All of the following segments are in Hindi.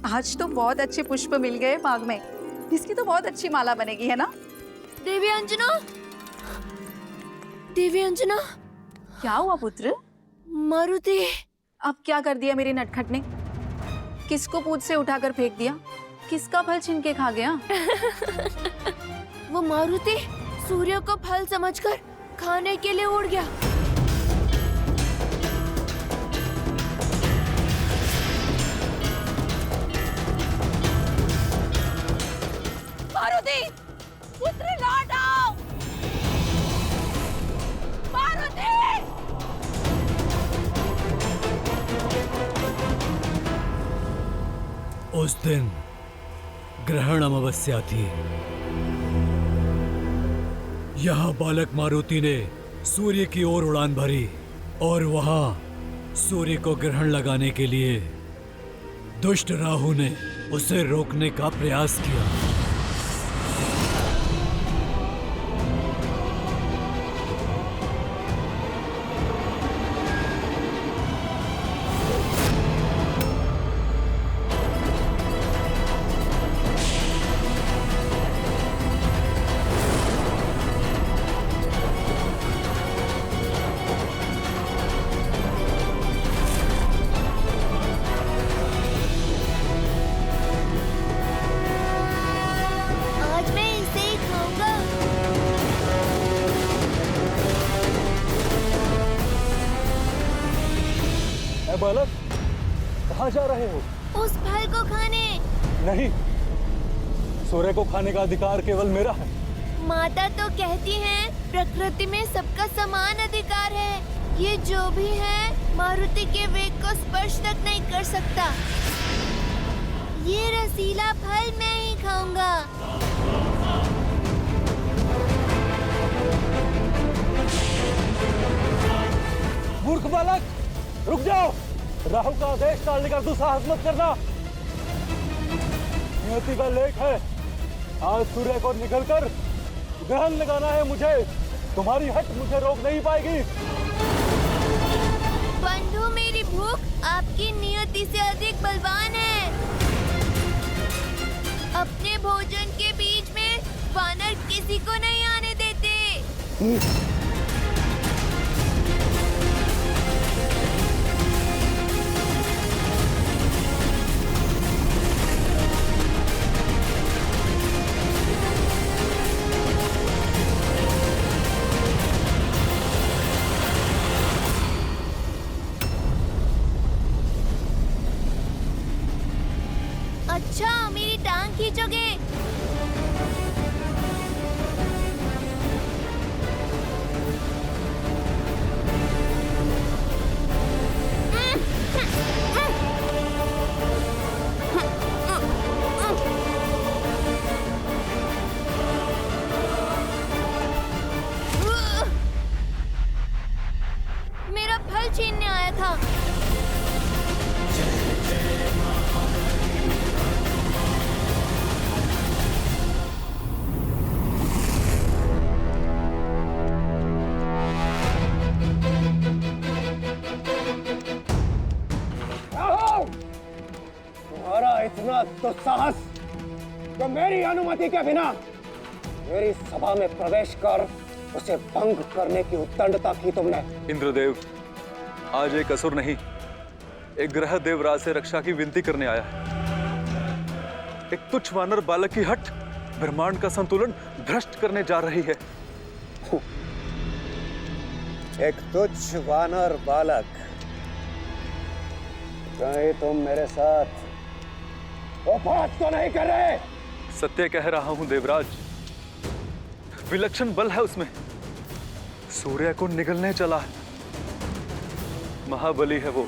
आज तो बहुत अच्छे पुष्प मिल गए बाग में। इसकी तो बहुत अच्छी माला बनेगी, है ना? देवी अंजना, देवी अंजना। क्या हुआ पुत्र? मारुति। अब क्या कर दिया मेरे नटखट ने? किसको पूछ से उठाकर फेंक दिया? किसका फल छीन के खा गया? वो मारुति सूर्य को फल समझकर खाने के लिए उड़ गया। मारुति, पुत्र लौट आओ! मारुति! उस दिन ग्रहण अमावस्या थी। यहाँ बालक मारुति ने सूर्य की ओर उड़ान भरी और वहां सूर्य को ग्रहण लगाने के लिए दुष्ट राहु ने उसे रोकने का प्रयास किया। आज मैं इसे ही खाऊंगा। ए बालक, कहाँ जा रहे हो? उस फल को खाने। नहीं, सूर्य को खाने का अधिकार केवल मेरा है। माता तो कहती हैं प्रकृति में सबका समान अधिकार है। ये जो भी है मारुति के वेग को स्पर्श तक नहीं कर सकता। ये रसीला फल मैं ही खाऊंगा। मूर्ख बालक, रुक जाओ। राहु का आदेश टालने का दुस्साहस मत करना। नियति का लेख है, आज सूर्य को निकलकर ग्रहण लगाना है मुझे। तुम्हारी हट मुझे रोक नहीं पाएगी। बंधु, मेरी भूख आपकी नियति से अधिक बलवान है। अपने भोजन के बीच में वानर किसी को नहीं आने देते। अच्छा, मेरी टांग खींचोगे? मेरा फल छीनने आया था। तुम्हारा इतना दुस्साहस तो मेरी अनुमति के बिना मेरी सभा में प्रवेश कर उसे भंग करने की उद्दंडता की तुमने। इंद्रदेव, आज एक असुर नहीं, एक ग्रह देवराज से रक्षा की विनती करने आया है। एक तुच्छ वानर बालक की हट ब्रह्मांड का संतुलन भ्रष्ट करने जा रही है। एक तुच्छ वानर बालक, कहीं तुम मेरे साथ वो बात तो नहीं कर रहे? सत्य कह रहा हूं देवराज, विलक्षण बल है उसमें। सूर्य को निगलने चला है। महाबली है वो,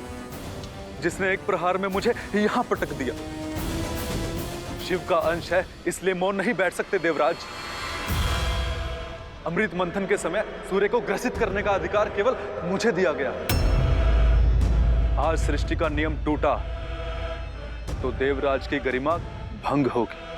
जिसने एक प्रहार में मुझे यहां पटक दिया। शिव का अंश है, इसलिए मौन नहीं बैठ सकते देवराज। अमृत मंथन के समय सूर्य को ग्रसित करने का अधिकार केवल मुझे दिया गया। आज सृष्टि का नियम टूटा तो देवराज की गरिमा भंग होगी।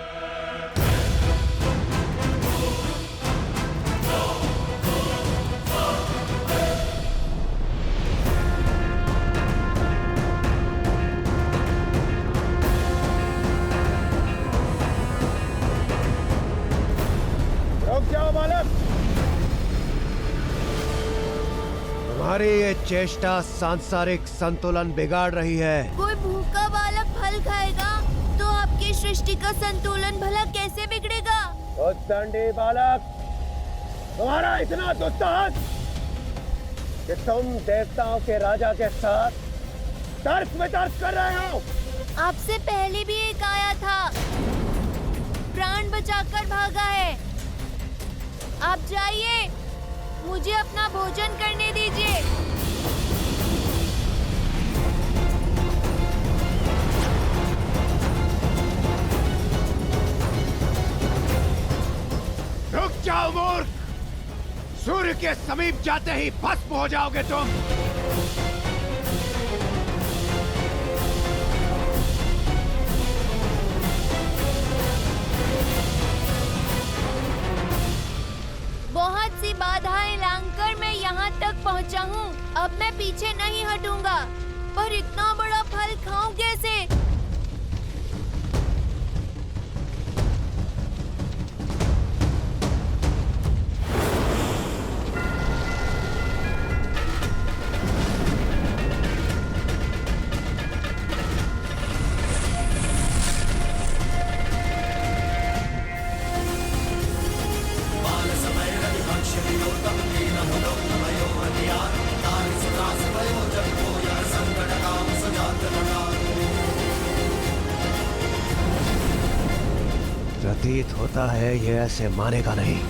तुम्हारी ये चेष्टा सांसारिक संतुलन बिगाड़ रही है। कोई भूखा बालक फल खाएगा तो आपकी सृष्टि का संतुलन भला कैसे बिगड़ेगा? उद्दंडी बालक, तुम्हारा इतना दुस्साहस कि तुम देवताओं के राजा के साथ तर्क वितर्क कर रहे हो। आपसे पहले भी एक आया था, प्राण बचाकर भागा है। आप जाइए, मुझे अपना भोजन करने दीजिए। रुक जाओ मूर्ख, सूर्य के समीप जाते ही भस्म हो जाओगे तुम। बहुत सी बाधाएं लांघकर मैं यहाँ तक पहुँचा हूँ। अब मैं पीछे नहीं हटूंगा, पर इतना बड़ा फल खाऊं कैसे? प्रतीत होता है ये ऐसे मानेगा नहीं।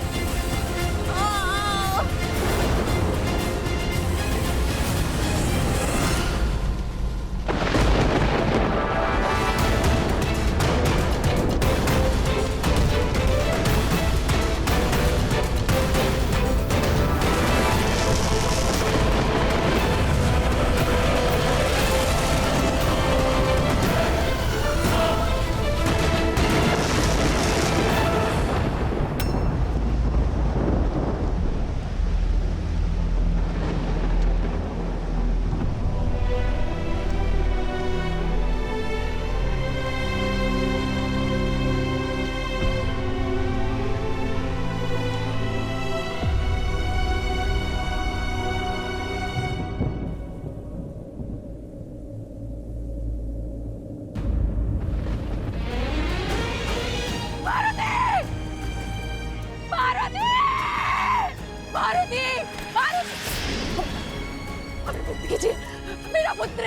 मेरा पुत्र,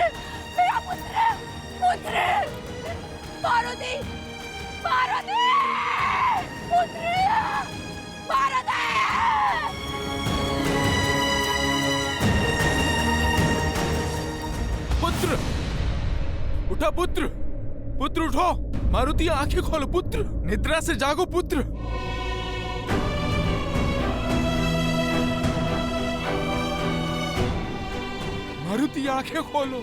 मेरा पुत्र, पुत्र, पार्वती, पार्वती, पुत्र, पार्वती। पुत्र, उठा पुत्र, पुत्र उठो। मारुति आंखें खोलो पुत्र, निद्रा से जागो पुत्र। मारुति आंखें खोलो।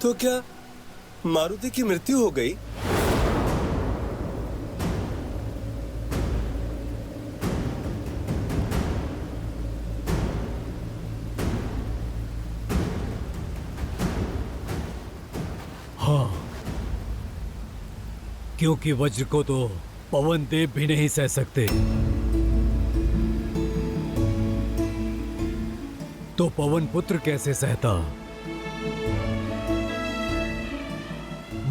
तो क्या मारुति की मृत्यु हो गई? हाँ, क्योंकि वज्र को तो पवन देव भी नहीं सह सकते, तो पवन पुत्र कैसे सहता?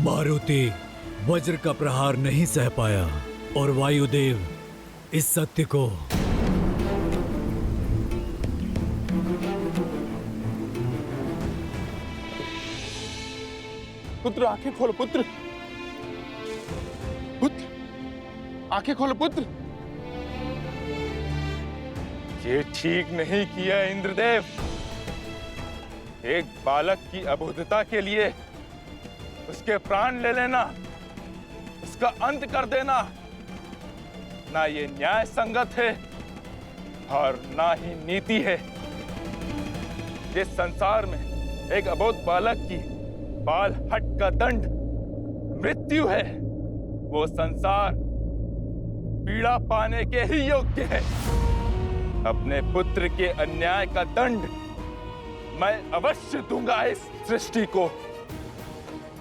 मारुति वज्र का प्रहार नहीं सह पाया और वायुदेव इस सत्य को पुत्र आंखें खोलो पुत्र, पुत्र आंखें खोलो पुत्र। ये ठीक नहीं किया इंद्रदेव। एक बालक की अबोधता के लिए उसके प्राण ले लेना, उसका अंत कर देना, ना ये न्याय संगत है और ना ही नीति है। जिस संसार में एक अबोध बालक की बाल हट का दंड मृत्यु है, वो संसार पीड़ा पाने के ही योग्य है। अपने पुत्र के अन्याय का दंड मैं अवश्य दूंगा इस सृष्टि को।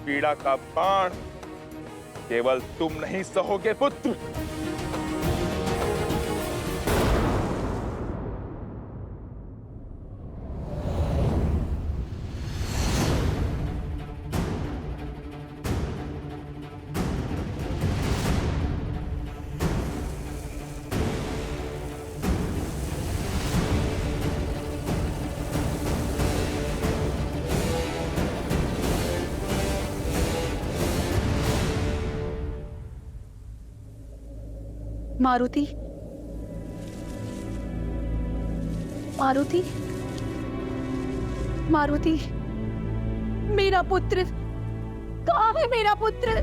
पीड़ा का बाण केवल तुम नहीं सहोगे पुत्र। मारुति, मारुति, मारुति, मेरा पुत्र कहाँ है? मेरा पुत्र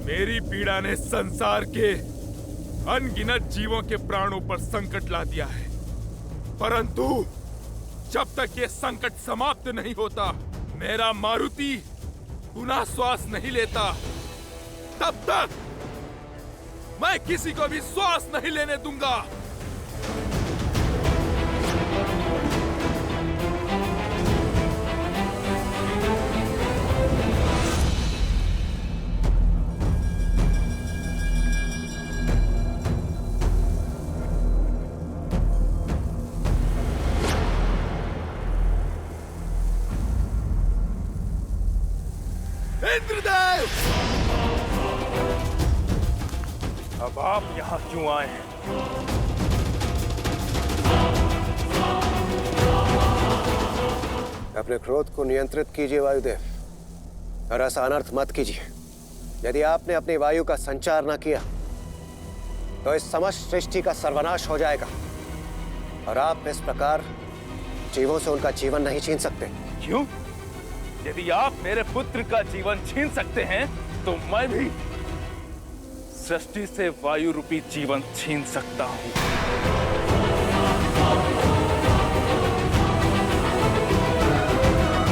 मेरी पीड़ा ने संसार के अनगिनत जीवों के प्राणों पर संकट ला दिया है, परंतु जब तक ये संकट समाप्त नहीं होता, मेरा मारुति पुनः श्वास नहीं लेता, तब तक मैं किसी को भी श्वास नहीं लेने दूंगा। इंद्रदेव, अब आप यहाँ क्यों आए हैं? अपने क्रोध को नियंत्रित कीजिए वायुदेव, और ऐसा अनर्थ मत कीजिए। यदि आपने अपनी वायु का संचार न किया तो इस समस्त सृष्टि का सर्वनाश हो जाएगा, और आप इस प्रकार जीवों से उनका जीवन नहीं छीन सकते। क्यों? यदि आप मेरे पुत्र का जीवन छीन सकते हैं, तो मैं भी सृष्टि से वायु रूपी जीवन छीन सकता हूं।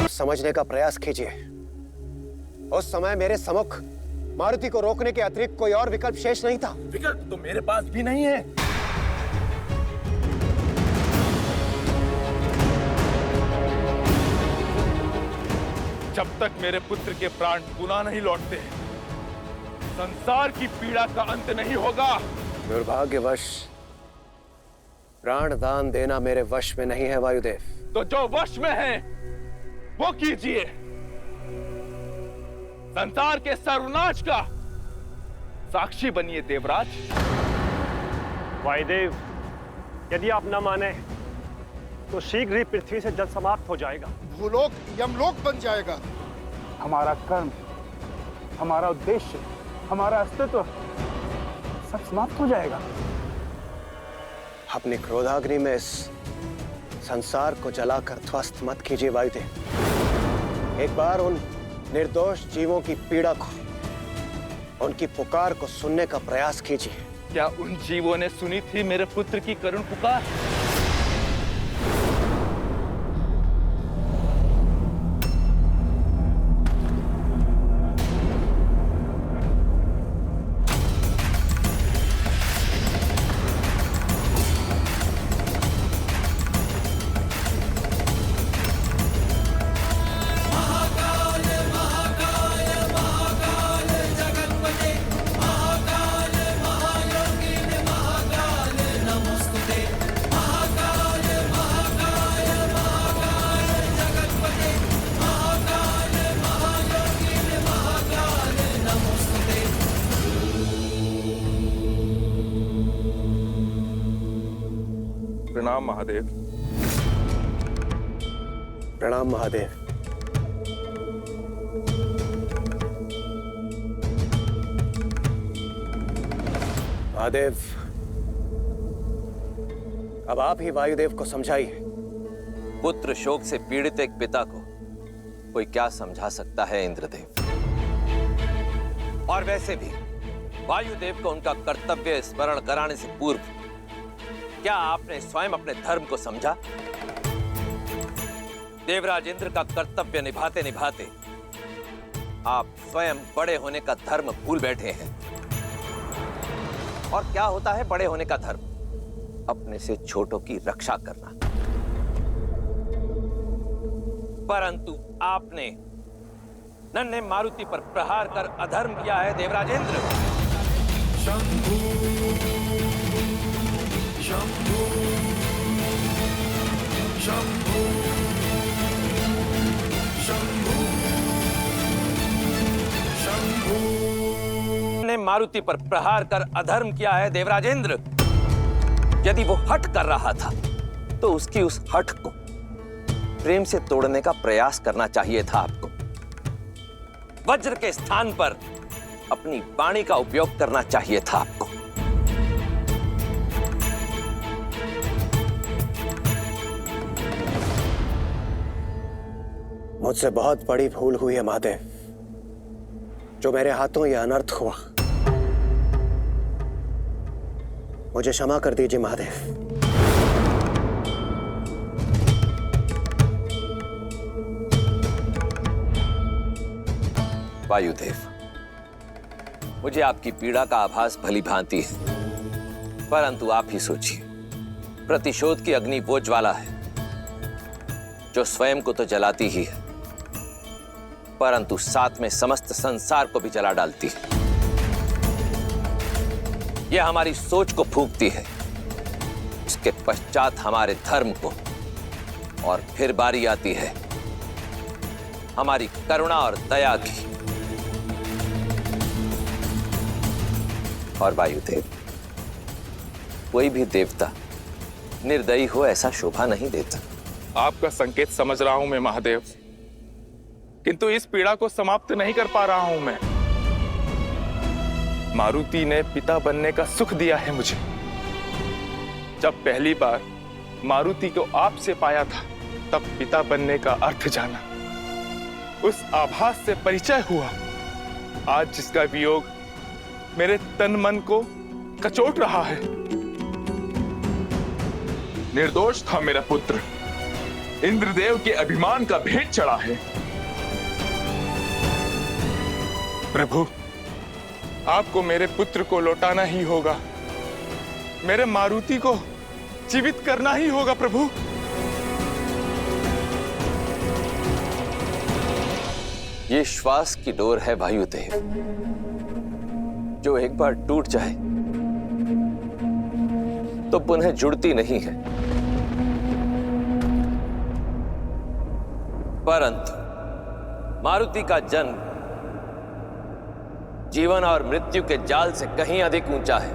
समझने का प्रयास कीजिए। उस समय मेरे सम्मुख मारुति को रोकने के अतिरिक्त कोई और विकल्प शेष नहीं था। विकल्प तो मेरे पास भी नहीं है। जब तक मेरे पुत्र के प्राण पुनः नहीं लौटते, संसार की पीड़ा का अंत नहीं होगा। दुर्भाग्यवश प्राण दान देना मेरे वश में नहीं है वायुदेव। तो जो वश में है वो कीजिए। संसार के सर्वनाश का साक्षी बनिए देवराज। वायुदेव, यदि आप न माने तो शीघ्र ही पृथ्वी से जल समाप्त हो जाएगा। भूलोक यमलोक बन जाएगा। हमारा कर्म, हमारा उद्देश्य, हमारा अस्तित्व सब समाप्त हो जाएगा। अपनी क्रोधाग्नि में इस संसार को जलाकर ध्वस्त मत कीजिए वायुदेव। एक बार उन निर्दोष जीवों की पीड़ा को, उनकी पुकार को सुनने का प्रयास कीजिए। क्या उन जीवों ने सुनी थी मेरे पुत्र की करुण पुकार? प्रणाम महादेव। प्रणाम महादेव। महादेव, अब आप ही वायुदेव को समझाइए। पुत्र शोक से पीड़ित एक पिता को कोई क्या समझा सकता है इंद्रदेव? और वैसे भी वायुदेव को उनका कर्तव्य स्मरण कराने से पूर्व क्या आपने स्वयं अपने धर्म को समझा? देवराज इंद्र का कर्तव्य निभाते निभाते आप स्वयं बड़े होने का धर्म भूल बैठे हैं। और क्या होता है बड़े होने का धर्म? अपने से छोटों की रक्षा करना। परंतु आपने नन्हे मारुति पर प्रहार कर अधर्म किया है देवराज इंद्र। शंभू शंभू शंभू शंभू शंभू ने मारुति पर प्रहार कर अधर्म किया है देवराज इंद्र। यदि वो हठ कर रहा था तो उसकी उस हठ को प्रेम से तोड़ने का प्रयास करना चाहिए था आपको। वज्र के स्थान पर अपनी वाणी का उपयोग करना चाहिए था आपको। मुझसे बहुत बड़ी भूल हुई है महादेव, जो मेरे हाथों यह अनर्थ हुआ। मुझे क्षमा कर दीजिए महादेव। वायुदेव, मुझे आपकी पीड़ा का आभास भली भांति है, परंतु आप ही सोचिए, प्रतिशोध की अग्नि वो ज्वाला है जो स्वयं को तो जलाती ही है, परंतु साथ में समस्त संसार को भी जला डालती है। यह हमारी सोच को फूंकती है, उसके पश्चात हमारे धर्म को, और फिर बारी आती है हमारी करुणा और दया की। और वायुदेव, कोई भी देवता निर्दयी हो ऐसा शोभा नहीं देता। आपका संकेत समझ रहा हूं मैं महादेव, किंतु इस पीड़ा को समाप्त नहीं कर पा रहा हूं मैं। मारुति ने पिता बनने का सुख दिया है मुझे। जब पहली बार मारुति को आपसे पाया था, तब पिता बनने का अर्थ जाना, उस आभास से परिचय हुआ। आज जिसका वियोग मेरे तन मन को कचोट रहा है। निर्दोष था मेरा पुत्र, इंद्रदेव के अभिमान का भेंट चढ़ा है। प्रभु, आपको मेरे पुत्र को लौटाना ही होगा, मेरे मारुति को जीवित करना ही होगा प्रभु। ये श्वास की डोर है वायुदेव, जो एक बार टूट जाए तो पुनः जुड़ती नहीं है। परंतु मारुति का जन्म जीवन और मृत्यु के जाल से कहीं अधिक ऊंचा है,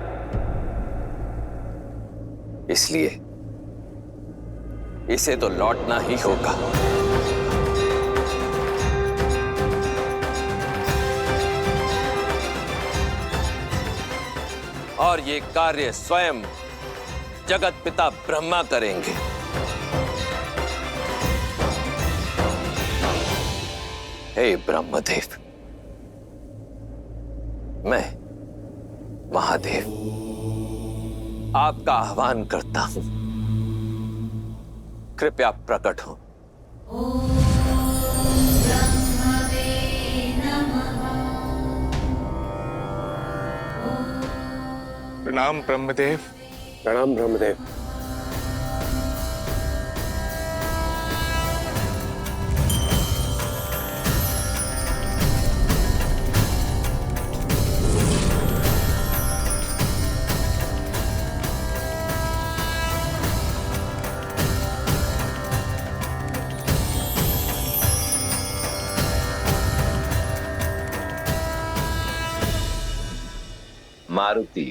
इसलिए इसे तो लौटना ही होगा। और ये कार्य स्वयं जगत पिता ब्रह्मा करेंगे। हे ब्रह्मदेव, मैं महादेव आपका आह्वान करता हूं, कृपया प्रकट हो। प्रणाम ब्रह्मदेव। प्रणाम ब्रह्मदेव। मारुति,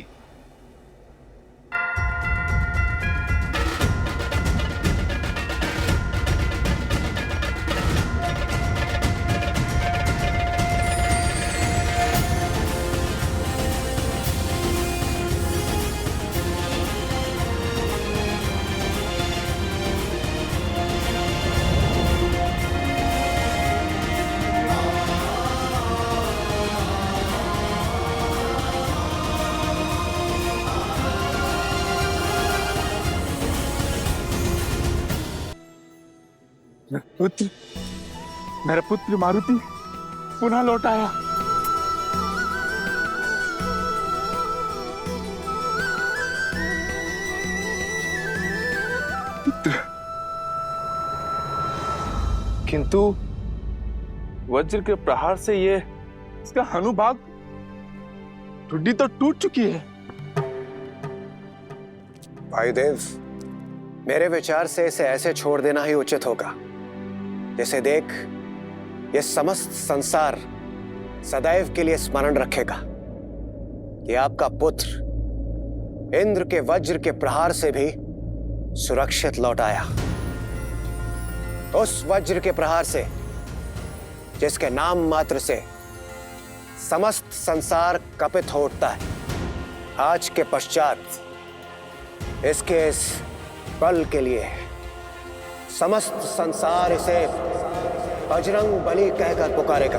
पुत्र, मेरा पुत्र मारुति पुनः लौट आया। पुत्र, किंतु वज्र के प्रहार से ये इसका हनुभाग ठुड्डी तो टूट चुकी है। वायुदेव, मेरे विचार से इसे ऐसे छोड़ देना ही उचित होगा। जिसे देख ये समस्त संसार सदैव के लिए स्मरण रखेगा कि आपका पुत्र इंद्र के वज्र के प्रहार से भी सुरक्षित लौट आया। उस वज्र के प्रहार से जिसके नाम मात्र से समस्त संसार कपित हो उठता है। आज के पश्चात इसके इस बल के लिए समस्त संसार इसे बजरंग बली कहकर पुकारेगा।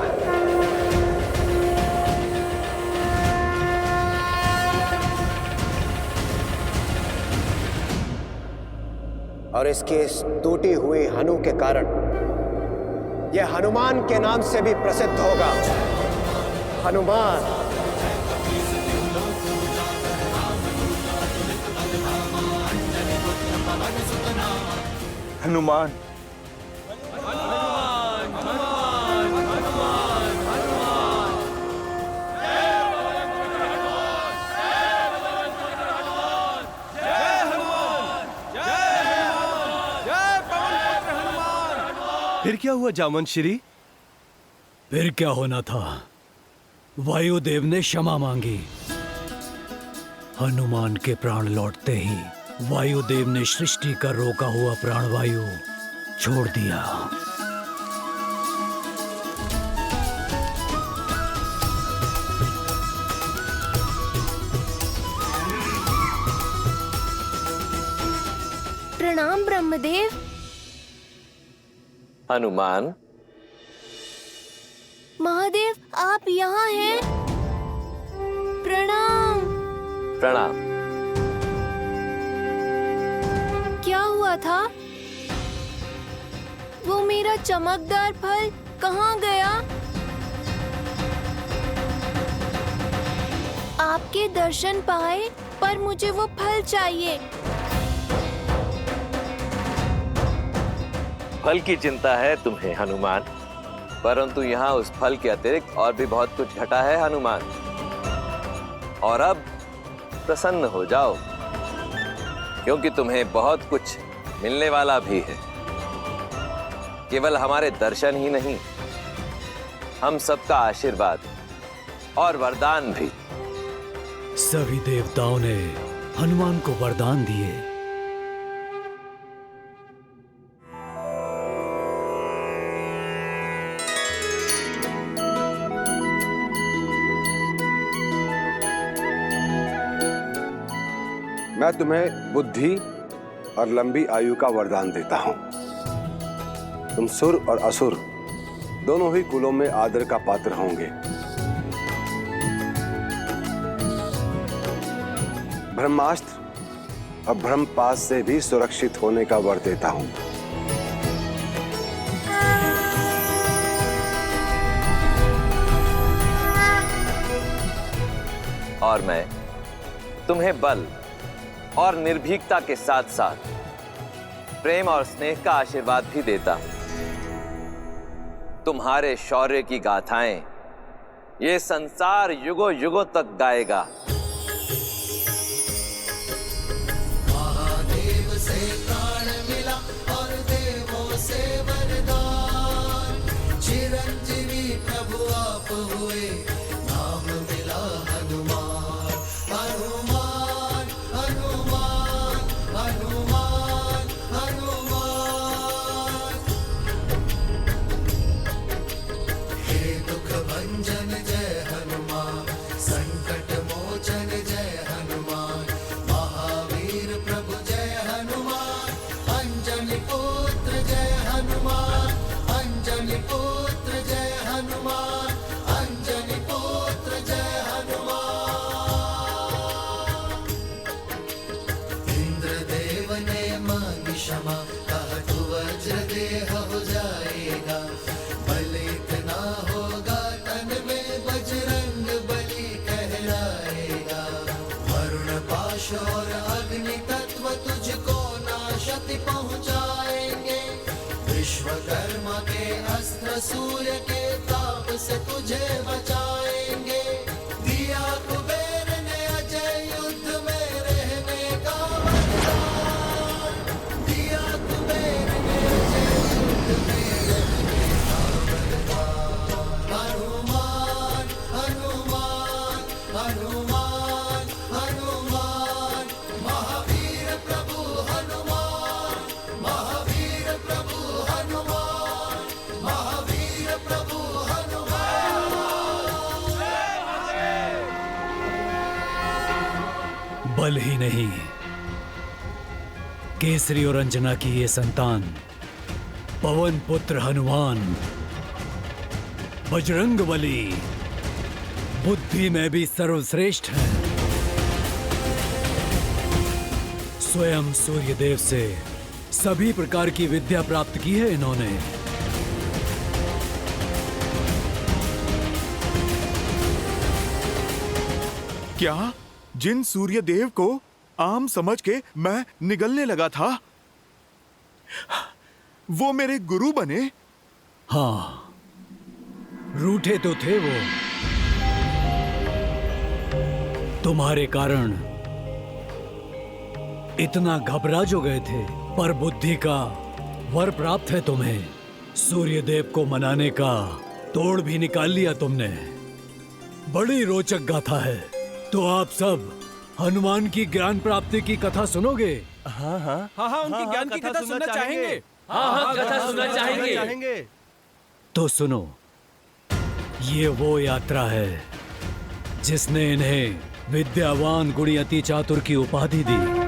और इसकी इस टूटी हुई हनु के कारण यह हनुमान के नाम से भी प्रसिद्ध होगा। हनुमान। हनुमान, फिर क्या हुआ जामवंत श्री? फिर क्या होना था? वायुदेव ने क्षमा मांगी। हनुमान के प्राण लौटते ही वायुदेव ने सृष्टि का रोका हुआ प्राणवायु छोड़ दिया। प्रणाम ब्रह्मदेव। हनुमान, महादेव, आप यहाँ हैं? प्रणाम। प्रणाम। क्या हुआ था? वो मेरा चमकदार फल कहाँ गया? आपके दर्शन पाए, पर मुझे वो फल चाहिए। फल की चिंता है तुम्हें हनुमान, परंतु यहाँ उस फल के अतिरिक्त और भी बहुत कुछ घटा है हनुमान। और अब प्रसन्न हो जाओ, क्योंकि तुम्हें बहुत कुछ मिलने वाला भी है। केवल हमारे दर्शन ही नहीं, हम सबका आशीर्वाद और वरदान भी। सभी देवताओं ने हनुमान को वरदान दिए। मैं तुम्हें बुद्धि और लंबी आयु का वरदान देता हूं। तुम सुर और असुर दोनों ही कुलों में आदर का पात्र होंगे। ब्रह्मास्त्र और ब्रह्मपाश से भी सुरक्षित होने का वर देता हूं। और मैं तुम्हें बल और निर्भीकता के साथ साथ प्रेम और स्नेह का आशीर्वाद भी देता हूं। तुम्हारे शौर्य की गाथाएं ये संसार युगों युगों तक गाएगा। महादेव से प्राण मिला और देवों से वरदान। चिरंजीवी प्रभु आप हुए, नाम मिला हनुमान। हनुमान हनुमान हनुमान हनुमान। हे दुख भंजन जय हनुमान, संकट मोचन जय हनुमान। महावीर प्रभु जय हनुमान, अंजनी पुत्र जय हनुमान। अंजनी पुत्र जय हनुमान, अंजनी पुत्र जय हनुमान। इंद्रदेव ने मांगी क्षमा, कहा तू वज्र देह हो जा सूर्य के ताप से तुझे बचाएंगे। दिया कुबेर ने अजय युद्ध में रहने का वरदान। दिया कुबेर ने अजय युद्ध में रहने का वरदान। हनुमान हनुमान हनुमान हनुमान महावीर प्रभु हनुमान। महावीर प्रभु हनुमान। महावीर प्रभु हनुमान। बल ही नहीं, केसरी और अंजना की ये संतान पवन पुत्र हनुमान बजरंगबली बुद्धि में भी सर्वश्रेष्ठ है। स्वयं सूर्यदेव से सभी प्रकार की विद्या प्राप्त की है इन्होंने। क्या जिन सूर्यदेव को आम समझ के मैं निगलने लगा था, वो मेरे गुरु बने? हाँ, रूठे तो थे वो, तुम्हारे कारण इतना घबरा जो गए थे, पर बुद्धि का वर प्राप्त है तुम्हें। सूर्यदेव को मनाने का तोड़ भी निकाल लिया तुमने। बड़ी रोचक गाथा है। तो आप सब हनुमान की ज्ञान प्राप्ति की कथा सुनोगे? हाँ हाँ हाँ हाँ, उनकी ज्ञान की कथा सुनना चाहेंगे। हाँ हाँ, कथा सुनना चाहेंगे। तो सुनो, ये वो यात्रा है जिसने इन्हें विद्यावान गुणी अति चातुर की उपाधि दी।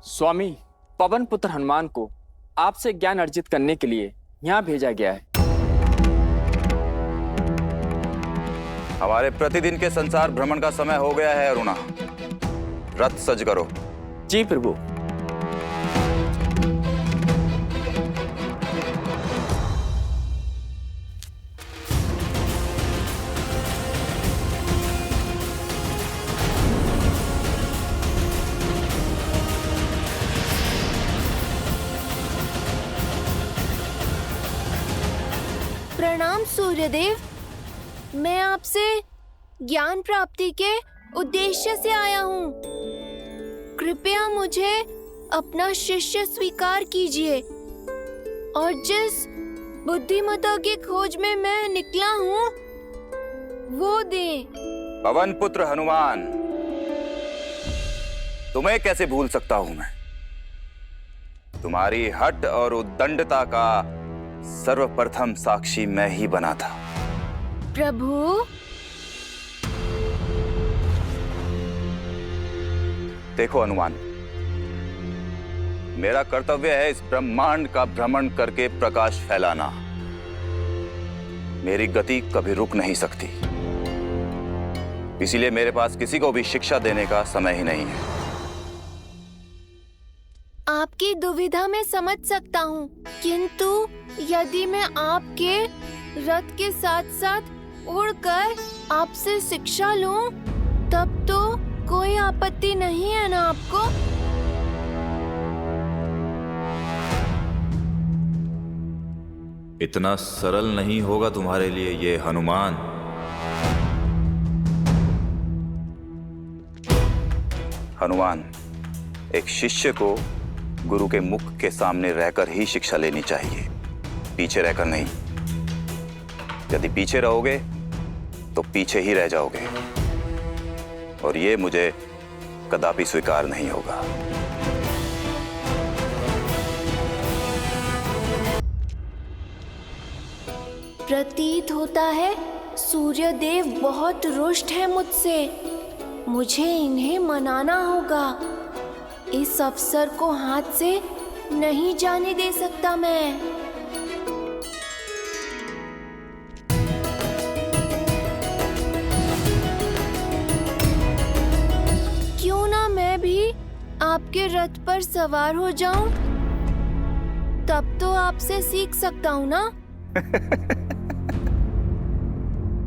स्वामी, पवन पुत्र हनुमान को आपसे ज्ञान अर्जित करने के लिए यहाँ भेजा गया है। हमारे प्रतिदिन के संसार भ्रमण का समय हो गया है अरुणा। रथ सज करो। जी प्रभु। प्रणाम सूर्यदेव, मैं आपसे ज्ञान प्राप्ति के उद्देश्य से आया हूँ। कृपया मुझे अपना शिष्य स्वीकार कीजिए और जिस बुद्धिमता की खोज में मैं निकला हूँ वो दें। पवन पुत्र हनुमान, तुम्हें कैसे भूल सकता हूं मैं? तुम्हारी हठ और उद्दंडता का सर्वप्रथम साक्षी मैं ही बना था। प्रभु, देखो हनुमान, मेरा कर्तव्य है इस ब्रह्मांड का भ्रमण करके प्रकाश फैलाना। मेरी गति कभी रुक नहीं सकती, इसीलिए मेरे पास किसी को भी शिक्षा देने का समय ही नहीं है। आपकी दुविधा में समझ सकता हूँ, किंतु यदि मैं आपके रथ के साथ साथ उड़कर आपसे शिक्षा लूं, तब तो कोई आपत्ति नहीं है ना आपको? इतना सरल नहीं होगा तुम्हारे लिए ये हनुमान। हनुमान, एक शिष्य को गुरु के मुख के सामने रहकर ही शिक्षा लेनी चाहिए, पीछे रहकर नहीं। यदि पीछे रहोगे तो पीछे ही रह जाओगे, और ये मुझे कदापि स्वीकार नहीं होगा। प्रतीत होता है सूर्यदेव बहुत रुष्ट है मुझसे। मुझे इन्हें मनाना होगा। इस अवसर को हाथ से नहीं जाने दे सकता मैं। क्यों ना मैं भी आपके रथ पर सवार हो जाऊं? तब तो आपसे सीख सकता हूं ना।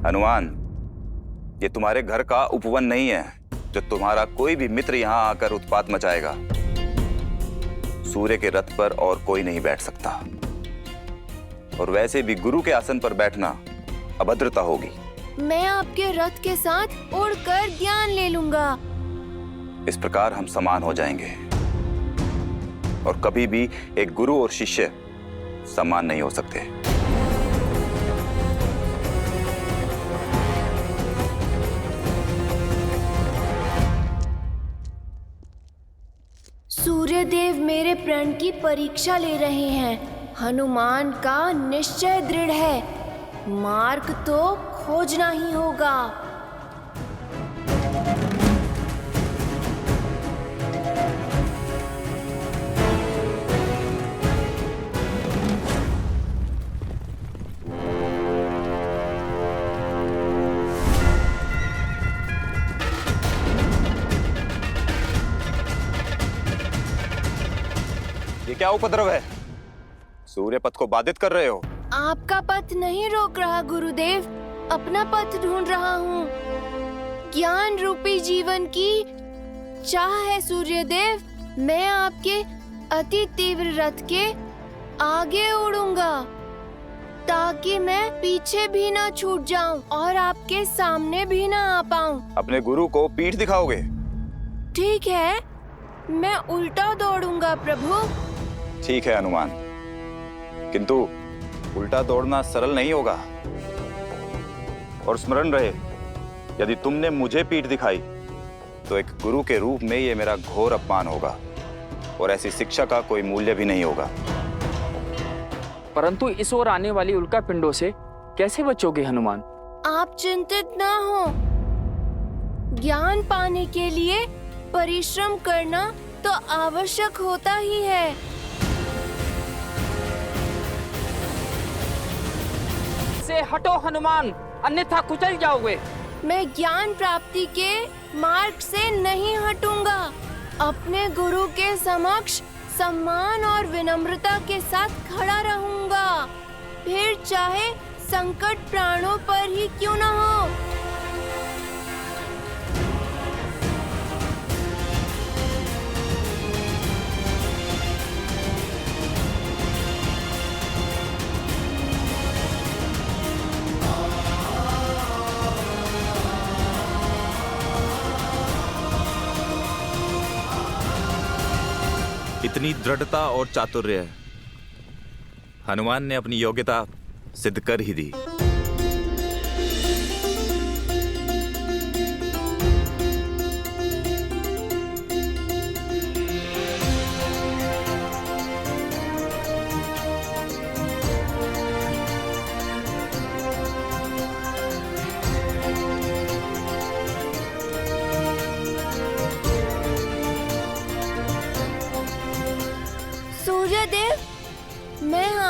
हनुमान, ये तुम्हारे घर का उपवन नहीं है जो तुम्हारा कोई भी मित्र यहाँ आकर उत्पात मचाएगा। सूर्य के रथ पर और कोई नहीं बैठ सकता, और वैसे भी गुरु के आसन पर बैठना अभद्रता होगी। मैं आपके रथ के साथ उड़कर ज्ञान ले लूंगा। इस प्रकार हम समान हो जाएंगे, और कभी भी एक गुरु और शिष्य समान नहीं हो सकते। सूर्यदेव मेरे प्रण की परीक्षा ले रहे हैं। हनुमान का निश्चय दृढ़ है, मार्ग तो खोजना ही होगा। ये क्या उपद्रव है? सूर्य पथ को बाधित कर रहे हो। आपका पथ नहीं रोक रहा गुरुदेव, अपना पथ ढूंढ रहा हूँ। ज्ञान रूपी जीवन की चाह है सूर्यदेव। मैं आपके अति तीव्र रथ के आगे उड़ूंगा, ताकि मैं पीछे भी ना छूट जाऊं और आपके सामने भी ना आ पाऊं। अपने गुरु को पीठ दिखाओगे? ठीक है, मैं उल्टा दौड़ूंगा प्रभु। ठीक है हनुमान, किंतु उल्टा दौड़ना सरल नहीं होगा। और स्मरण रहे, यदि तुमने मुझे पीठ दिखाई तो एक गुरु के रूप में ये मेरा घोर अपमान होगा, और ऐसी शिक्षा का कोई मूल्य भी नहीं होगा। परंतु इस ओर आने वाली उल्का पिंडों से कैसे बचोगे हनुमान? आप चिंतित ना हो। ज्ञान पाने के लिए परिश्रम करना तो आवश्यक होता ही है। से हटो हनुमान, अन्यथा कुचल जाओगे। मैं ज्ञान प्राप्ति के मार्ग से नहीं हटूंगा। अपने गुरु के समक्ष सम्मान और विनम्रता के साथ खड़ा रहूंगा, फिर चाहे संकट प्राणों पर ही क्यों न हो। इतनी दृढ़ता और चातुर्य हनुमान ने अपनी योग्यता सिद्ध कर ही दी।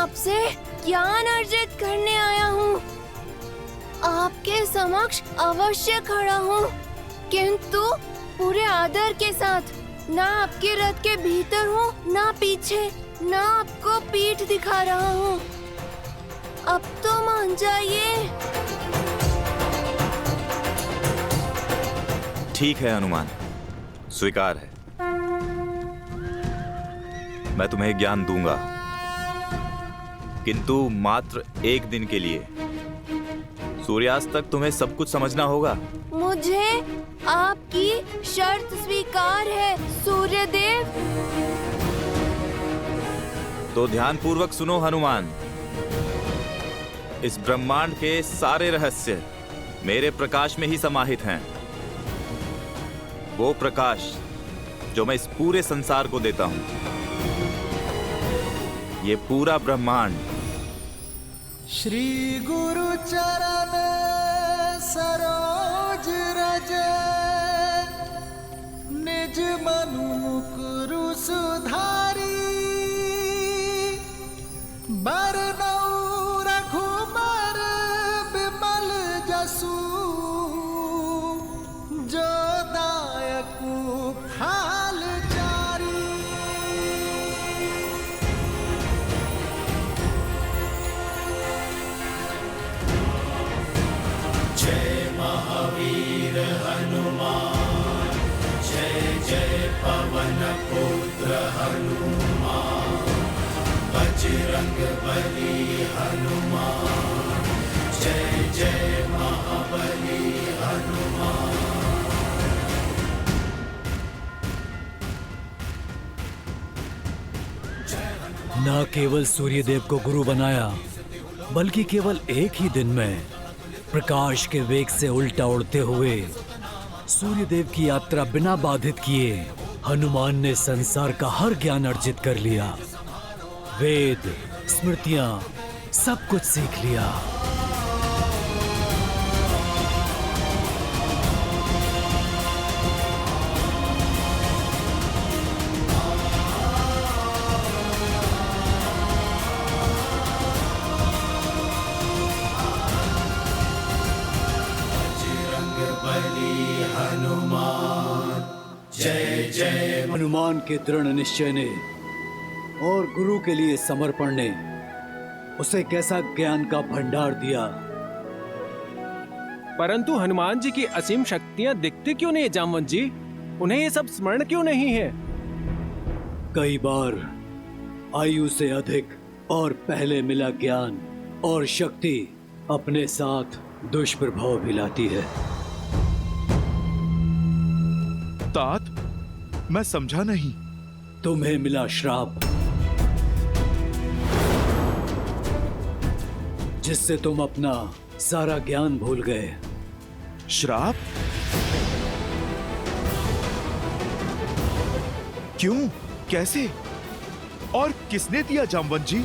आपसे ज्ञान अर्जित करने आया हूँ। आपके समक्ष अवश्य खड़ा हूँ, किंतु पूरे आदर के साथ। ना आपके रथ के भीतर हूँ, ना पीछे, ना आपको पीठ दिखा रहा हूँ। अब तो मान जाइए। ठीक है हनुमान, स्वीकार है। मैं तुम्हें ज्ञान दूंगा, किंतु मात्र एक दिन के लिए। सूर्यास्त तक तुम्हें सब कुछ समझना होगा। मुझे आपकी शर्त स्वीकार है सूर्यदेव। तो ध्यान पूर्वक सुनो हनुमान। इस ब्रह्मांड के सारे रहस्य मेरे प्रकाश में ही समाहित हैं। वो प्रकाश जो मैं इस पूरे संसार को देता हूं। ये पूरा ब्रह्मांड श्री गुरु चरण सरोज रज, निज मनु मुकुरु सुधारी। बरनऊ रघुबर बिमल जसु, जो दायकु फाल चारी। जय महावीर हनुमान, जय जय पवन पुत्र हनुमान। बजरंग बली हनुमान, जय जय महाबली हनुमान। न केवल सूर्यदेव को गुरु बनाया, बल्कि केवल एक ही दिन में प्रकाश के वेग से उल्टा उड़ते हुए सूर्यदेव की यात्रा बिना बाधित किए हनुमान ने संसार का हर ज्ञान अर्जित कर लिया। वेद, स्मृतियां, सब कुछ सीख लिया। हनुमान के दृढ़ निश्चय ने और गुरु के लिए समर्पण ने उसे कैसा ज्ञान का भंडार दिया। परंतु हनुमान जी की असीम शक्तियां दिखती क्यों नहीं है जामवंत जी? उन्हें ये सब स्मरण क्यों नहीं है? कई बार आयु से अधिक और पहले मिला ज्ञान और शक्ति अपने साथ दुष्प्रभाव भी लाती है। तात, मैं समझा नहीं। तुम्हें मिला श्राप, जिससे तुम अपना सारा ज्ञान भूल गए। श्राप? क्यों? कैसे? और किसने दिया जामवंत जी?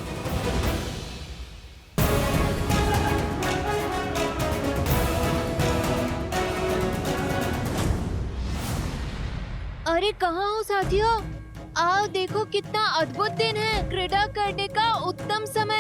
अरे कहाँ हो साथियों? आओ देखो कितना अद्भुत दिन है। क्रीड़ा करने का उत्तम समय